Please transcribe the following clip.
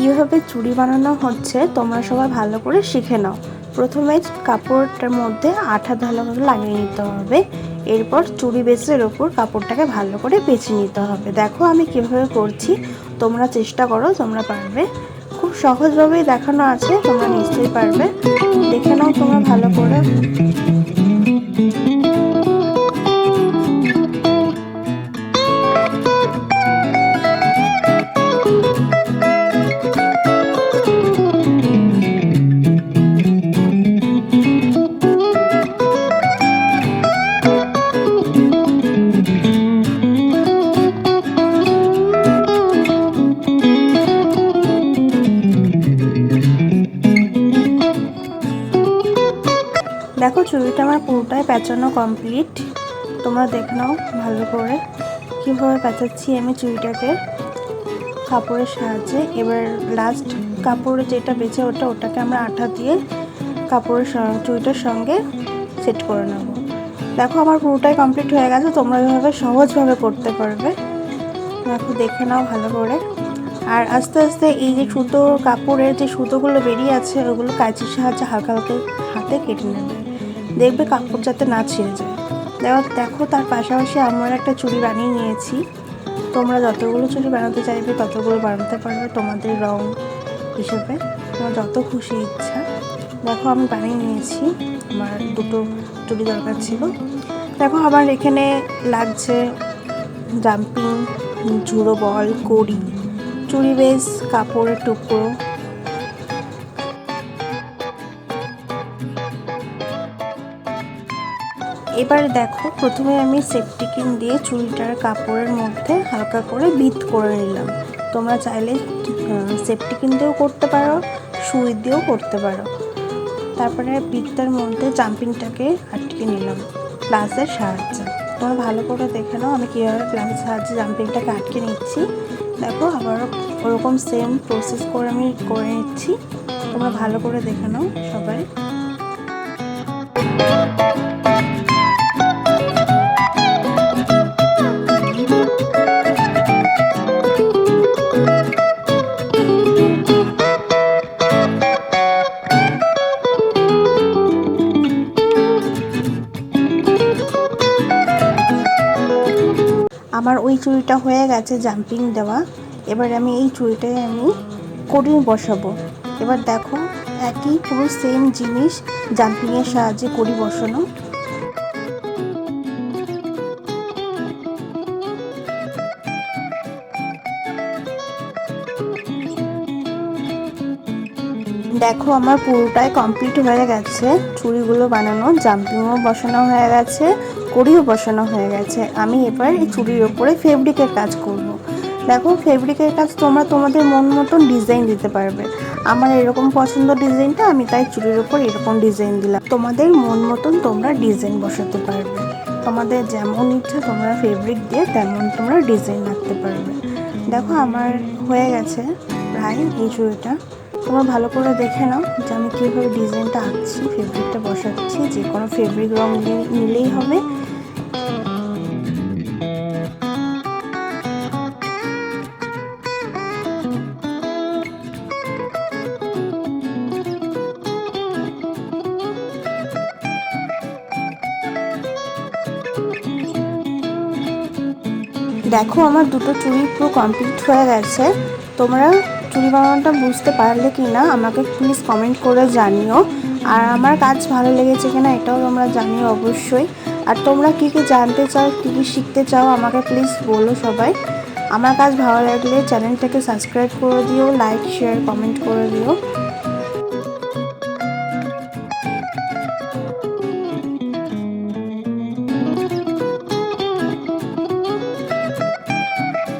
কিভাবে চুড়ি বানানো হচ্ছে তোমরা সবাই ভালো করে শিখে নাও। প্রথমে কাপড়টার মধ্যে আঠা ভালো করে লাগিয়ে নিতে হবে, এরপর চুড়ি বেসের ওপর কাপড়টাকে ভালো করে পেঁচিয়ে নিতে হবে। দেখো আমি কিভাবে করছি, তোমরা চেষ্টা করো, তোমরা পারবে। খুব সহজভাবেই দেখানো আছে, তোমরা নিশ্চয়ই পারবে। দেখে নাও তোমরা ভালো করে। দেখো চুড়িটা আমার পুরোটাই পেঁচানো কমপ্লিট। তোমরা দেখে নাও ভালো করে কীভাবে পেঁচাচ্ছি আমি চুড়িটাকে কাপড়ের সাহায্যে। এবার লাস্ট কাপড়ে যেটা বেঁচে ওটাকে আমরা আঠা দিয়ে কাপড়ের চুড়িটার সঙ্গে সেট করে নেব। দেখো আমার পুরোটাই কমপ্লিট হয়ে গেছে, তোমরা এভাবে সহজভাবে করতে পারবে। দেখো দেখে নাও ভালো করে। আর আস্তে আস্তে এই যে সুতো কাপড়ের যে সুতোগুলো বেরিয়ে আছে ওগুলো কাঁচির সাহায্যে হালকা হালকা হাতে কেটে নেবে, দেখবে কাপড় যাতে না ছিঁড়ে যায়। দেখো তার পাশাপাশি আমরা একটা চুড়ি বানিয়ে নিয়েছি। তোমরা যতগুলো চুড়ি বানাতে চাইবে ততগুলো বানাতে পারবে তোমাদের রং হিসেবে, তোমার যত খুশি ইচ্ছা। দেখো আমি বানিয়ে নিয়েছি, আমার দুটো চুড়ি দরকার ছিল। দেখো আমার এখানে লাগছে জাম্পিং, ঝুড়ো বল, কড়ি, চুড়ি বেস, কাপড়ের টুকরো। এবার দেখো প্রথমে আমি সেফটিকিন দিয়ে চুড়িটার কাপড়ের মধ্যে হালকা করে বিট করে নিলাম। তোমরা চাইলে সেফটিকিন দিয়েও করতে পারো, সুই দিয়েও করতে পারো। তারপরে বিটটার মধ্যে জাম্পিংটাকে আটকে নিলাম প্লাসের সাহায্যে। তোমরা ভালো করে দেখে নাও আমি কীভাবে প্লাসের সাহায্যে জাম্পিংটাকে আটকে নিচ্ছি। দেখো আবারও ওরকম সেম প্রসেস করে আমি করে নিচ্ছি, তোমরা ভালো করে দেখে নাও সবাই। আমার ওই চুড়িটা হয়ে গেছে জাম্পিং দেওয়া। এবার আমি এই চুড়িটায় আমি কড়ি বসাবো। এবার দেখো একই পুরো সেম জিনিস জাম্পিংয়ের সাহায্যে কড়ি বসানো। দেখো আমার পুরোটাই কমপ্লিট হয়ে গেছে, চুড়িগুলো বানানো, জাম্পিংও বসানো হয়ে গেছে, কড়িও বসানো হয়ে গেছে। আমি এবার এই চুড়ির ওপরে ফেব্রিকের কাজ করব। দেখো ফেব্রিকের কাজ তোমরা তোমাদের মন মতন ডিজাইন দিতে পারবে। আমার এরকম পছন্দ ডিজাইনটা, আমি তাই চুড়ির ওপর এরকম ডিজাইন দিলাম। তোমাদের মন মতন তোমরা ডিজাইন বসাতে পারবে, তোমাদের যেমন ইচ্ছা তোমরা ফেব্রিক দিয়ে তেমন তোমরা ডিজাইন রাখতে পারবে। দেখো আমার হয়ে গেছে প্রায় এই চুড়িটা। তোমরা ভালো করে দেখে নাও যে আমি কীভাবে ডিজাইনটা আঁকছি, ফেব্রিকটা বসাচ্ছি। যে কোনো ফেব্রিক রং নিলেই হবে। দেখো আমার দুটো চুড়ি পুরো কমপ্লিট হয়ে গেছে। তোমরা চুড়ি বানানোটা বুঝতে পারলে কি না আমাকে প্লিজ কমেন্ট করে জানিও। আর আমার কাজ ভালো লেগেছে কিনা এটাও তোমরা জানিও অবশ্যই। আর তোমরা কী কী জানতে চাও, কী কী শিখতে চাও আমাকে প্লিজ বলো সবাই। আমার কাজ ভালো লাগলে চ্যানেলটাকে সাবস্ক্রাইব করে দিও, লাইক শেয়ার কমেন্ট করে দিও।